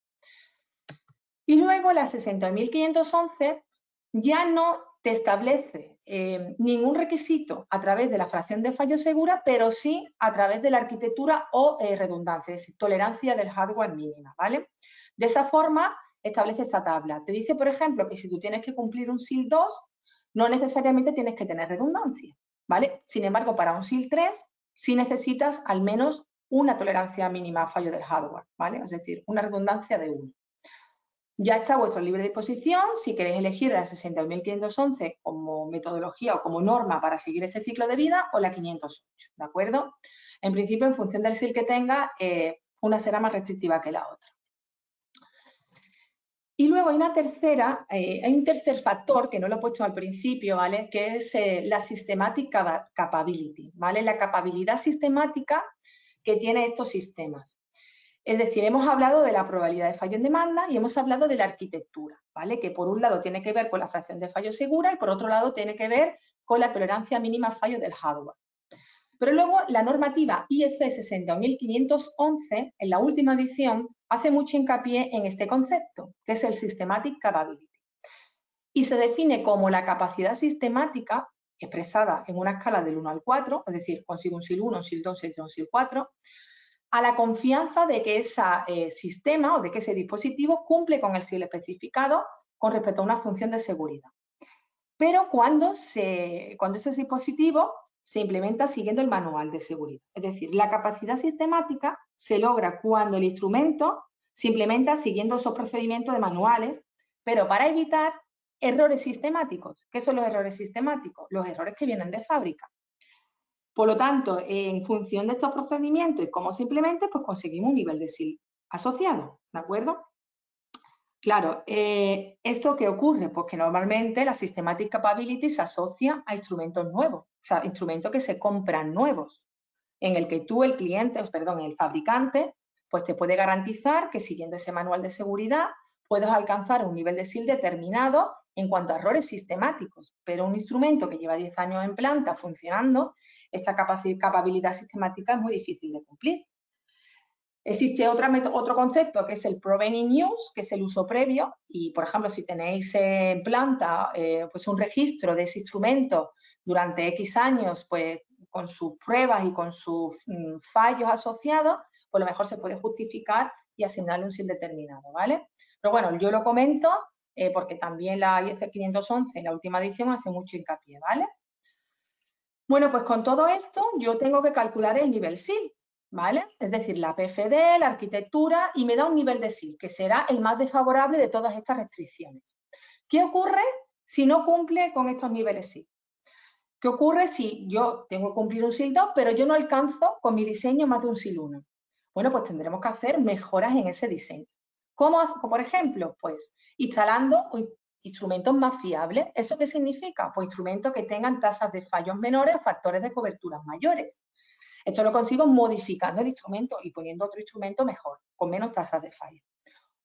Y luego la 60511 ya no te establece ningún requisito a través de la fracción de fallo segura, pero sí a través de la arquitectura o redundancia, es decir, tolerancia del hardware mínima, ¿vale? De esa forma establece esta tabla. Te dice, por ejemplo, que si tú tienes que cumplir un SIL 2, no necesariamente tienes que tener redundancia, ¿vale? Sin embargo, para un SIL 3 sí necesitas al menos una tolerancia mínima a fallo del hardware, ¿vale? Es decir, una redundancia de 1. Ya está a vuestra libre disposición si queréis elegir la 60511 como metodología o como norma para seguir ese ciclo de vida o la 508, ¿de acuerdo? En principio, en función del SIL que tenga, una será más restrictiva que la otra. Y luego hay un tercer factor que no lo he puesto al principio, ¿vale? Que es la systematic capability, ¿vale? La capacidad sistemática que tiene estos sistemas. Es decir, hemos hablado de la probabilidad de fallo en demanda y hemos hablado de la arquitectura, ¿vale? Que por un lado tiene que ver con la fracción de fallo segura y por otro lado tiene que ver con la tolerancia mínima a fallo del hardware. Pero luego la normativa IEC 60511, en la última edición, hace mucho hincapié en este concepto, que es el Systematic Capability. Y se define como la capacidad sistemática, expresada en una escala del 1 al 4, es decir, consigo un SIL 1, un SIL 2, un SIL 4, a la confianza de que ese sistema o de que ese dispositivo cumple con el SIL especificado con respecto a una función de seguridad. Pero cuando ese dispositivo se implementa siguiendo el manual de seguridad. Es decir, la capacidad sistemática se logra cuando el instrumento se implementa siguiendo esos procedimientos de manuales, pero para evitar errores sistemáticos. ¿Qué son los errores sistemáticos? Los errores que vienen de fábrica. Por lo tanto, en función de estos procedimientos y cómo se implemente, pues conseguimos un nivel de SIL asociado, ¿de acuerdo? Claro, ¿esto qué ocurre? Pues que normalmente la Systematic Capability se asocia a instrumentos nuevos, o sea, instrumentos que se compran nuevos, en el que tú, el fabricante, pues te puede garantizar que siguiendo ese manual de seguridad puedes alcanzar un nivel de SIL determinado en cuanto a errores sistemáticos, pero un instrumento que lleva 10 años en planta funcionando, esta capacidad sistemática es muy difícil de cumplir. Existe otro concepto que es el Provenient Use, que es el uso previo, y por ejemplo, si tenéis en planta pues un registro de ese instrumento durante X años, pues con sus pruebas y con sus fallos asociados, pues lo mejor se puede justificar y asignarle un SIL determinado, ¿vale? Pero bueno, yo lo comento porque también la IEC 511 en la última edición hace mucho hincapié, ¿vale? Bueno, pues con todo esto yo tengo que calcular el nivel SIL, ¿vale? Es decir, la PFD, la arquitectura y me da un nivel de SIL, que será el más desfavorable de todas estas restricciones. ¿Qué ocurre si no cumple con estos niveles SIL? ¿Qué ocurre si yo tengo que cumplir un SIL 2, pero yo no alcanzo con mi diseño más de un SIL 1? Bueno, pues tendremos que hacer mejoras en ese diseño. ¿Cómo? Por ejemplo, pues instalando instrumentos más fiables. ¿Eso qué significa? Pues instrumentos que tengan tasas de fallos menores o factores de cobertura mayores. Esto lo consigo modificando el instrumento y poniendo otro instrumento mejor, con menos tasas de fallo.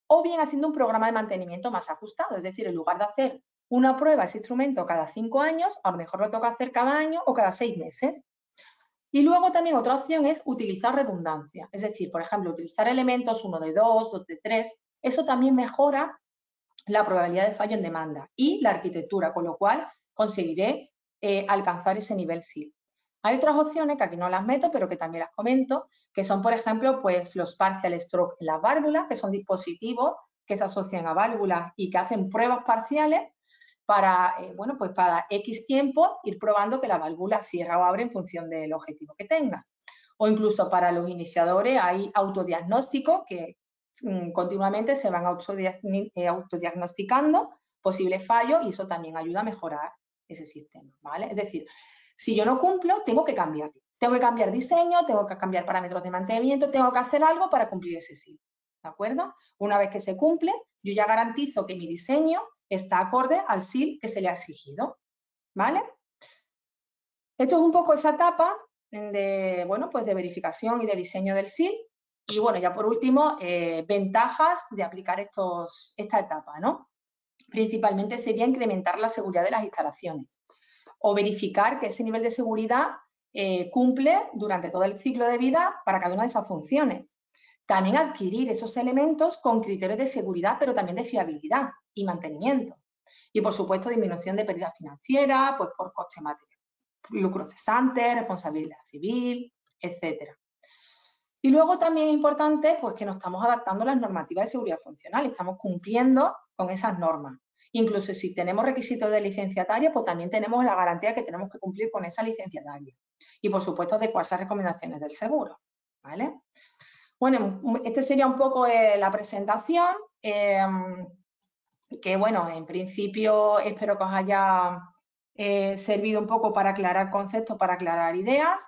O bien haciendo un programa de mantenimiento más ajustado, es decir, en lugar de hacer una prueba a ese instrumento cada 5 años, a lo mejor lo toca hacer cada año o cada 6 meses. Y luego también otra opción es utilizar redundancia, es decir, por ejemplo, utilizar elementos 1 de 2, 2 de 3, eso también mejora la probabilidad de fallo en demanda y la arquitectura, con lo cual conseguiré alcanzar ese nivel SIL. Hay otras opciones que aquí no las meto, pero que también las comento, que son, por ejemplo, pues los partial stroke en las válvulas, que son dispositivos que se asocian a válvulas y que hacen pruebas parciales para, bueno, pues para X tiempo ir probando que la válvula cierra o abre en función del objetivo que tenga. O incluso para los iniciadores hay autodiagnósticos que continuamente se van autodiagnosticando posibles fallos y eso también ayuda a mejorar ese sistema, ¿vale? Es decir, si yo no cumplo, tengo que cambiar. Tengo que cambiar diseño, tengo que cambiar parámetros de mantenimiento, tengo que hacer algo para cumplir ese sí, ¿de acuerdo? Una vez que se cumple, yo ya garantizo que mi diseño está acorde al SIL que se le ha exigido, ¿vale? Esto es un poco esa etapa de, bueno, pues de verificación y de diseño del SIL. Y bueno, ya por último, ventajas de aplicar esta etapa, ¿no? Principalmente sería incrementar la seguridad de las instalaciones o verificar que ese nivel de seguridad cumple durante todo el ciclo de vida para cada una de esas funciones. También adquirir esos elementos con criterios de seguridad, pero también de fiabilidad y mantenimiento. Y, por supuesto, disminución de pérdidas financieras, pues por coste material, lucro cesante, responsabilidad civil, etcétera. Y luego también es importante pues, que nos estamos adaptando a las normativas de seguridad funcional, estamos cumpliendo con esas normas. Incluso si tenemos requisitos de licenciataria, pues también tenemos la garantía que tenemos que cumplir con esa licenciataria. Y, por supuesto, adecuarse a recomendaciones del seguro, ¿vale? Bueno, este sería un poco la presentación, que, bueno, en principio espero que os haya servido un poco para aclarar conceptos, para aclarar ideas.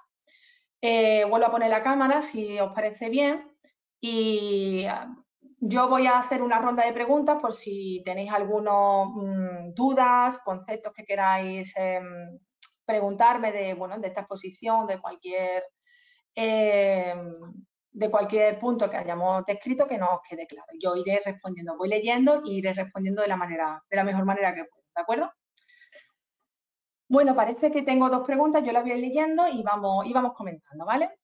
Vuelvo a poner la cámara si os parece bien y yo voy a hacer una ronda de preguntas por si tenéis algunas dudas, conceptos que queráis preguntarme de, bueno, de esta exposición, de cualquier punto que hayamos descrito que no os quede claro. Yo iré respondiendo, voy leyendo y iré respondiendo de la mejor manera que pueda, ¿de acuerdo? Bueno, parece que tengo dos preguntas, yo las voy leyendo y vamos comentando, ¿vale?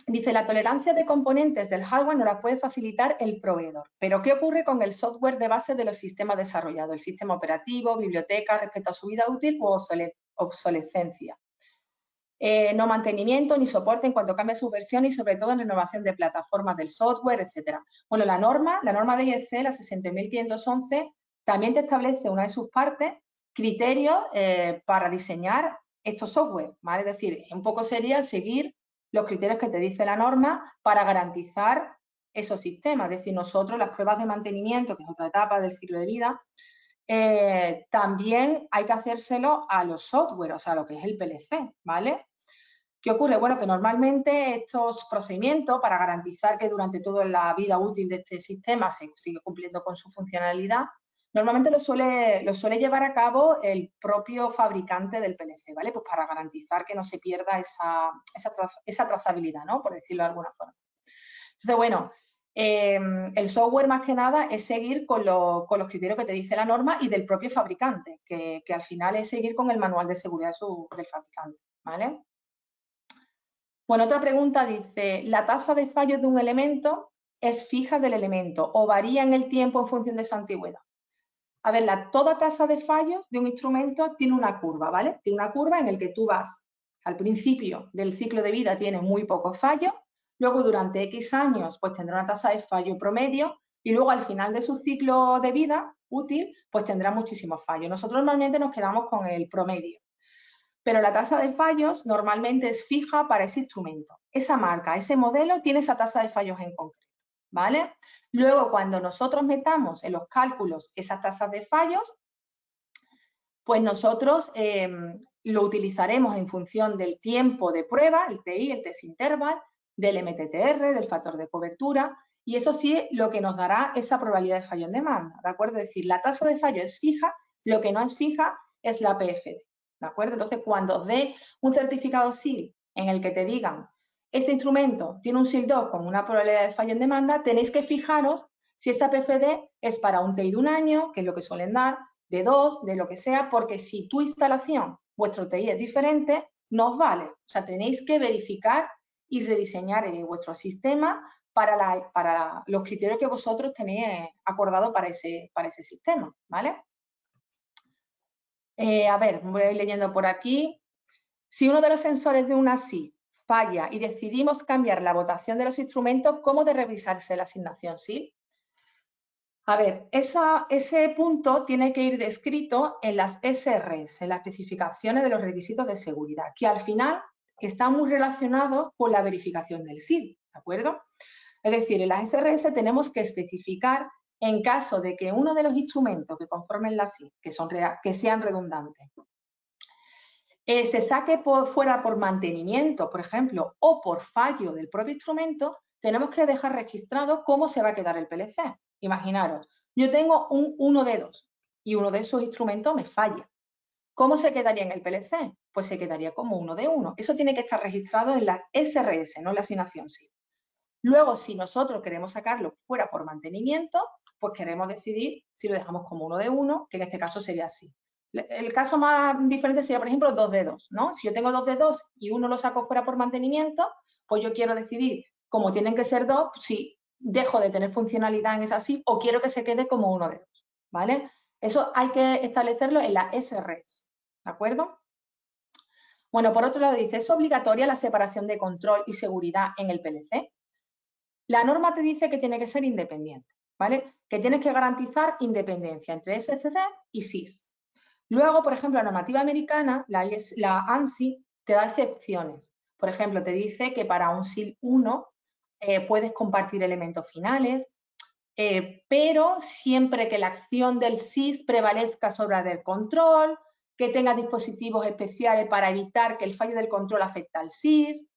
Dice, la tolerancia de componentes del hardware no la puede facilitar el proveedor. Pero, ¿qué ocurre con el software de base de los sistemas desarrollados? El sistema operativo, biblioteca, respecto a su vida útil u obsolescencia. No mantenimiento ni soporte en cuanto cambia su versión y, sobre todo, en renovación de plataformas del software, etcétera. Bueno, la norma de IEC, la 60.511, también te establece una de sus partes criterios para diseñar estos software, ¿vale? Es decir, un poco sería seguir los criterios que te dice la norma para garantizar esos sistemas. Es decir, nosotros las pruebas de mantenimiento, que es otra etapa del ciclo de vida, también hay que hacérselo a los software, o sea, a lo que es el PLC, ¿vale? ¿Qué ocurre? Bueno, que normalmente estos procedimientos, para garantizar que durante toda la vida útil de este sistema se sigue cumpliendo con su funcionalidad, normalmente lo suele llevar a cabo el propio fabricante del PLC, ¿vale? Pues para garantizar que no se pierda esa trazabilidad, ¿no? Por decirlo de alguna forma. Entonces, bueno, el software más que nada es seguir con los criterios que te dice la norma y del propio fabricante, que al final es seguir con el manual de seguridad del fabricante, ¿vale? Bueno, otra pregunta dice, ¿la tasa de fallos de un elemento es fija del elemento o varía en el tiempo en función de su antigüedad? A ver, toda tasa de fallos de un instrumento tiene una curva, ¿vale? Tiene una curva en la que tú vas, al principio del ciclo de vida tiene muy pocos fallos, luego durante X años pues tendrá una tasa de fallo promedio y luego al final de su ciclo de vida útil pues tendrá muchísimos fallos. Nosotros normalmente nos quedamos con el promedio, pero la tasa de fallos normalmente es fija para ese instrumento. Esa marca, ese modelo tiene esa tasa de fallos en concreto, ¿vale? Luego, cuando nosotros metamos en los cálculos esas tasas de fallos, pues nosotros lo utilizaremos en función del tiempo de prueba, el TI, el test interval, del MTTR, del factor de cobertura, y eso sí es lo que nos dará esa probabilidad de fallo en demanda, ¿de acuerdo? Es decir, la tasa de fallo es fija, lo que no es fija es la PFD, ¿de acuerdo? Entonces, cuando os dé un certificado SIL en el que te digan este instrumento tiene un SIL 2 con una probabilidad de fallo en demanda, tenéis que fijaros si esa PFD es para un TI de un año, que es lo que suelen dar, de 2, de lo que sea, porque si tu instalación, vuestro TI es diferente, no os vale. O sea, tenéis que verificar y rediseñar vuestro sistema para los criterios que vosotros tenéis acordado para ese sistema, ¿vale? A ver, voy a ir leyendo por aquí. Si uno de los sensores de una SIL falla y decidimos cambiar la votación de los instrumentos, ¿cómo de revisarse la asignación SIL? A ver, ese punto tiene que ir descrito en las SRS, en las especificaciones de los requisitos de seguridad, que al final está muy relacionado con la verificación del SIL, ¿de acuerdo? Es decir, en las SRS tenemos que especificar en caso de que uno de los instrumentos que conformen la SIL, que sean redundantes, se saque fuera por mantenimiento, por ejemplo, o por fallo del propio instrumento, tenemos que dejar registrado cómo se va a quedar el PLC. Imaginaros, yo tengo un 1 de 2 y uno de esos instrumentos me falla. ¿Cómo se quedaría en el PLC? Pues se quedaría como 1 de 1. Eso tiene que estar registrado en la SRS, no en la asignación SIL. Luego, si nosotros queremos sacarlo fuera por mantenimiento, pues queremos decidir si lo dejamos como 1 de 1, que en este caso sería así. El caso más diferente sería, por ejemplo, 2 de 2, ¿no? Si yo tengo 2 de 2 y uno lo saco fuera por mantenimiento, pues yo quiero decidir, como tienen que ser 2, si dejo de tener funcionalidad en esa SIL o quiero que se quede como 1 de 2, ¿vale? Eso hay que establecerlo en la SRS, ¿de acuerdo? Bueno, por otro lado dice, ¿es obligatoria la separación de control y seguridad en el PLC? La norma te dice que tiene que ser independiente, ¿vale? Que tienes que garantizar independencia entre SCC y SIS. Luego, por ejemplo, la normativa americana, la ANSI, te da excepciones. Por ejemplo, te dice que para un SIL 1 puedes compartir elementos finales, pero siempre que la acción del SIS prevalezca sobre la del control, que tenga dispositivos especiales para evitar que el fallo del control afecte al SIS,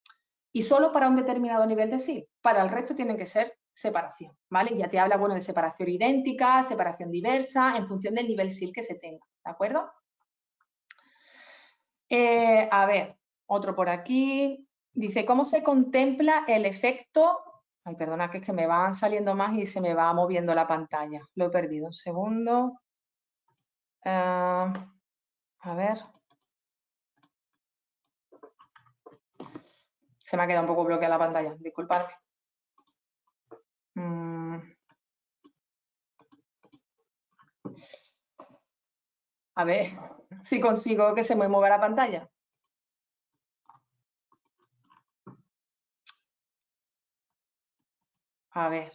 y solo para un determinado nivel de SIL. Para el resto tienen que ser separación, ¿vale? Ya te habla, bueno, de separación idéntica, separación diversa, en función del nivel SIL que se tenga, ¿de acuerdo? A ver, otro por aquí. Dice, ¿cómo se contempla el efecto? Ay, perdona, que es que me van saliendo más y se me va moviendo la pantalla. Lo he perdido, un segundo. A ver. Se me ha quedado un poco bloqueada la pantalla, disculpadme. A ver si consigo que se me mueva la pantalla. A ver.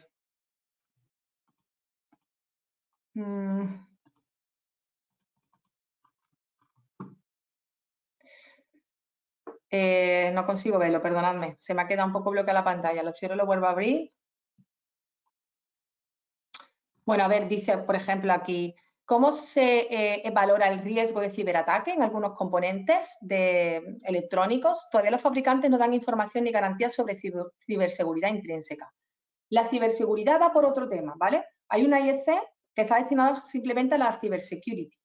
No consigo verlo, perdonadme. Se me ha quedado un poco bloqueada la pantalla. Lo cierro y lo vuelvo a abrir. Bueno, a ver, dice, por ejemplo, aquí, ¿cómo se valora el riesgo de ciberataque en algunos componentes electrónicos? Todavía los fabricantes no dan información ni garantías sobre ciberseguridad intrínseca. La ciberseguridad va por otro tema, ¿vale? Hay una IEC que está destinada simplemente a la cybersecurity.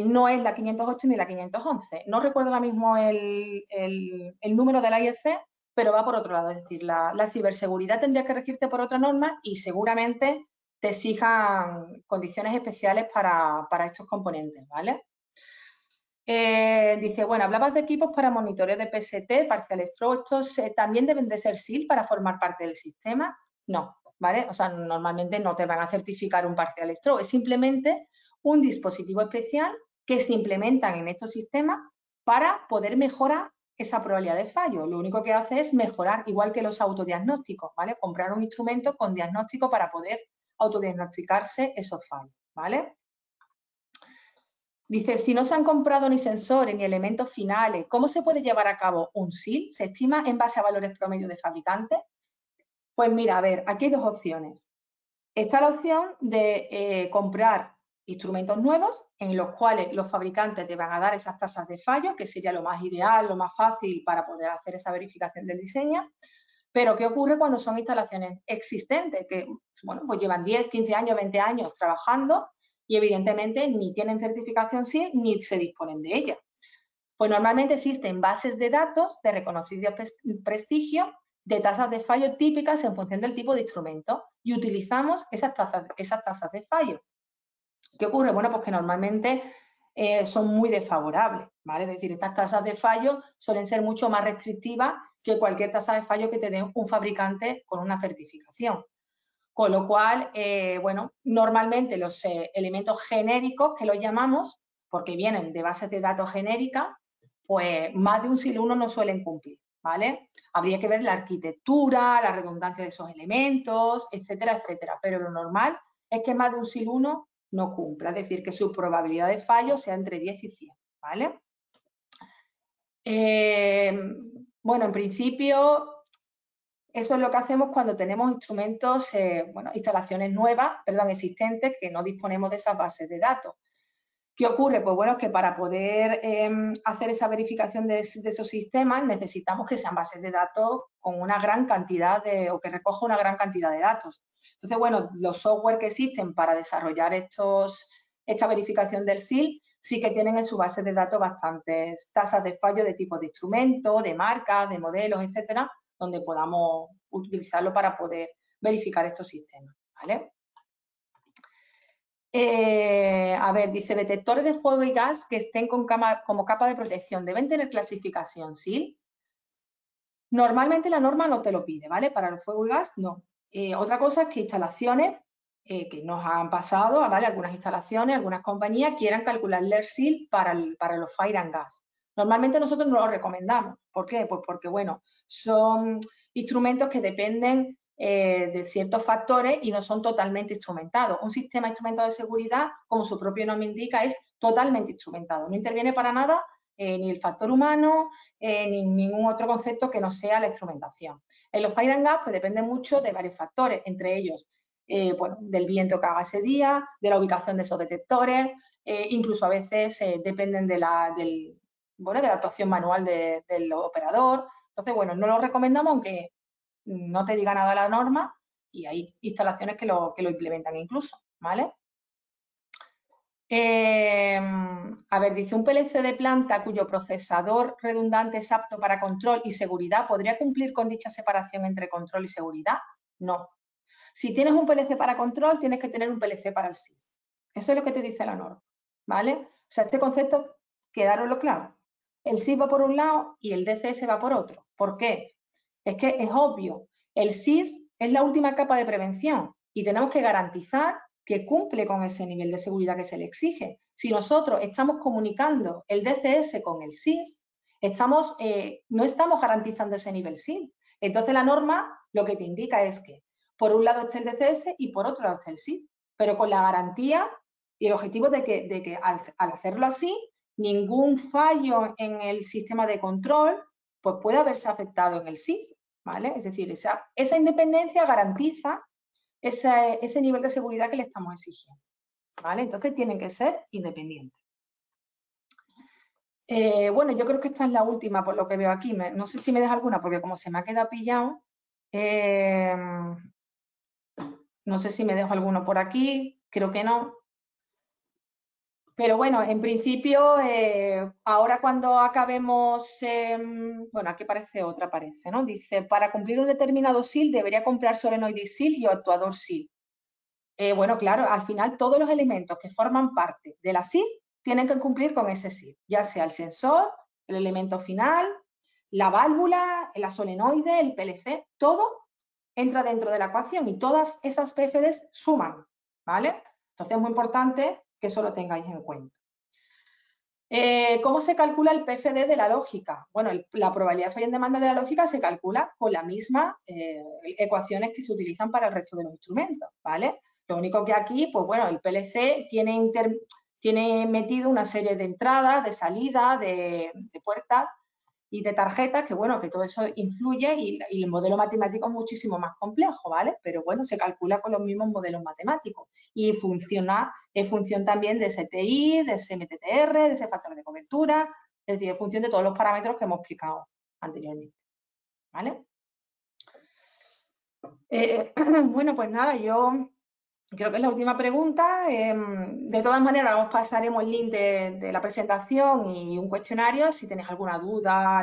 No es la 508 ni la 511. No recuerdo ahora mismo el número de la IEC, pero va por otro lado. Es decir, la ciberseguridad tendría que regirte por otra norma y seguramente te exijan condiciones especiales para estos componentes, ¿vale? Dice, bueno, hablabas de equipos para monitoreo de PST, parcial strobe, ¿estos también deben de ser SIL para formar parte del sistema? No, ¿vale? O sea, normalmente no te van a certificar un parcial strobe, es simplemente un dispositivo especial que se implementan en estos sistemas para poder mejorar esa probabilidad de fallo. Lo único que hace es mejorar, igual que los autodiagnósticos, ¿vale? Comprar un instrumento con diagnóstico para poder autodiagnosticarse esos fallos, ¿vale? Dice, si no se han comprado ni sensores ni elementos finales, ¿cómo se puede llevar a cabo un SIL? ¿Se estima en base a valores promedio de fabricantes? Pues mira, a ver, aquí hay dos opciones. Está la opción de comprar instrumentos nuevos en los cuales los fabricantes te van a dar esas tasas de fallo, que sería lo más ideal, lo más fácil para poder hacer esa verificación del diseño. Pero ¿qué ocurre cuando son instalaciones existentes que, bueno, pues llevan 10, 15 años, 20 años trabajando y evidentemente ni tienen certificación SIL ni se disponen de ella? Pues normalmente existen bases de datos de reconocido prestigio de tasas de fallo típicas en función del tipo de instrumento y utilizamos esas tasas de fallo. ¿Qué ocurre? Bueno, pues que normalmente son muy desfavorables, ¿vale? Es decir, estas tasas de fallo suelen ser mucho más restrictivas que cualquier tasa de fallo que te dé un fabricante con una certificación. Con lo cual, bueno, normalmente los elementos genéricos, que los llamamos, porque vienen de bases de datos genéricas, pues más de un SIL 1 no suelen cumplir, ¿vale? Habría que ver la arquitectura, la redundancia de esos elementos, etcétera, etcétera. Pero lo normal es que más de un SIL 1 no cumpla, es decir, que su probabilidad de fallo sea entre 10 y 100, ¿vale? Bueno, en principio, eso es lo que hacemos cuando tenemos instrumentos, instalaciones nuevas, existentes, que no disponemos de esas bases de datos. ¿Qué ocurre? Pues bueno, que para poder hacer esa verificación de esos sistemas necesitamos que sean bases de datos con una gran cantidad o que recoja una gran cantidad de datos. Entonces, bueno, los software que existen para desarrollar esta verificación del SIL sí que tienen en su base de datos bastantes tasas de fallo de tipo de instrumento, de marcas, de modelos, etcétera, donde podamos utilizarlo para poder verificar estos sistemas, ¿vale? A ver, dice, detectores de fuego y gas que estén como capa de protección, ¿deben tener clasificación SIL? Normalmente la norma no te lo pide, ¿vale? Para el fuego y gas, no. Otra cosa es que instalaciones que nos han pasado, ¿vale? Algunas instalaciones, algunas compañías quieran calcularle el SIL para los fire and gas. Normalmente nosotros no lo recomendamos. ¿Por qué? Pues porque, bueno, son instrumentos que dependen de ciertos factores y no son totalmente instrumentados. Un sistema instrumentado de seguridad, como su propio nombre indica, es totalmente instrumentado. No interviene para nada ni el factor humano, ni ningún otro concepto que no sea la instrumentación. En los fire and gas, pues depende mucho de varios factores, entre ellos, bueno, del viento que haga ese día, de la ubicación de esos detectores, incluso a veces dependen de la actuación manual del operador. Entonces, bueno, no lo recomendamos, aunque no te diga nada la norma, y hay instalaciones que lo implementan incluso, ¿vale? A ver, dice, un PLC de planta cuyo procesador redundante es apto para control y seguridad, ¿podría cumplir con dicha separación entre control y seguridad? No. Si tienes un PLC para control, tienes que tener un PLC para el SIS. Eso es lo que te dice la norma, ¿vale? O sea, este concepto, quedároslo claro. El SIS va por un lado y el DCS va por otro. ¿Por qué? Es que es obvio. El SIS es la última capa de prevención y tenemos que garantizar que cumple con ese nivel de seguridad que se le exige. Si nosotros estamos comunicando el DCS con el SIS, no estamos garantizando ese nivel SIS. Entonces la norma lo que te indica es que por un lado está el DCS y por otro lado está el SIS, pero con la garantía y el objetivo de que al hacerlo así, ningún fallo en el sistema de control pues puede haberse afectado en el SIS, ¿vale? Es decir, esa independencia garantiza ese nivel de seguridad que le estamos exigiendo, ¿vale? Entonces tienen que ser independientes. Bueno, yo creo que esta es la última por lo que veo aquí. No sé si me deja alguna porque como se me ha quedado pillado, no sé si me dejo alguno por aquí, creo que no. Pero bueno, en principio, ahora cuando acabemos, bueno, aquí aparece otra, ¿no? Dice, para cumplir un determinado SIL debería comprar solenoide SIL y actuador SIL. Bueno, claro, al final todos los elementos que forman parte de la SIL tienen que cumplir con ese SIL, ya sea el sensor, el elemento final, la válvula, la solenoide, el PLC, todo entra dentro de la ecuación y todas esas PFDs suman, ¿vale? Entonces es muy importante que eso lo tengáis en cuenta. ¿Cómo se calcula el PFD de la lógica? Bueno, la probabilidad de fallo en demanda de la lógica se calcula con las mismas ecuaciones que se utilizan para el resto de los instrumentos, ¿vale? Lo único que aquí, pues bueno, el PLC tiene metido una serie de entradas, de salidas, de puertas y de tarjetas, que bueno, que todo eso influye y el modelo matemático es muchísimo más complejo, ¿vale? Pero bueno, se calcula con los mismos modelos matemáticos y funciona en función también de ese TI, de ese MTTR, de ese factor de cobertura, es decir, en función de todos los parámetros que hemos explicado anteriormente, ¿vale? Bueno, pues nada, yo creo que es la última pregunta. De todas maneras, os pasaremos el link de la presentación y un cuestionario. Si tenéis alguna duda,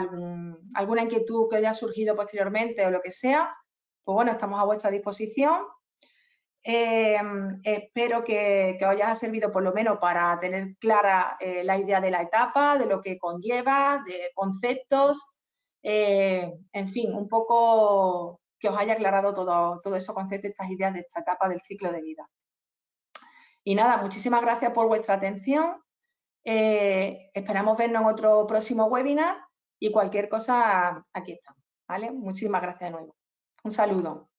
alguna inquietud que haya surgido posteriormente o lo que sea, pues bueno, estamos a vuestra disposición. Espero que os haya servido por lo menos para tener clara la idea de la etapa, de lo que conlleva, de conceptos, en fin, un poco que os haya aclarado todo esos conceptos, estas ideas de esta etapa del ciclo de vida. Y nada, muchísimas gracias por vuestra atención Esperamos vernos en otro próximo webinar y cualquier cosa, aquí estamos, ¿vale? Muchísimas gracias de nuevo. Un saludo.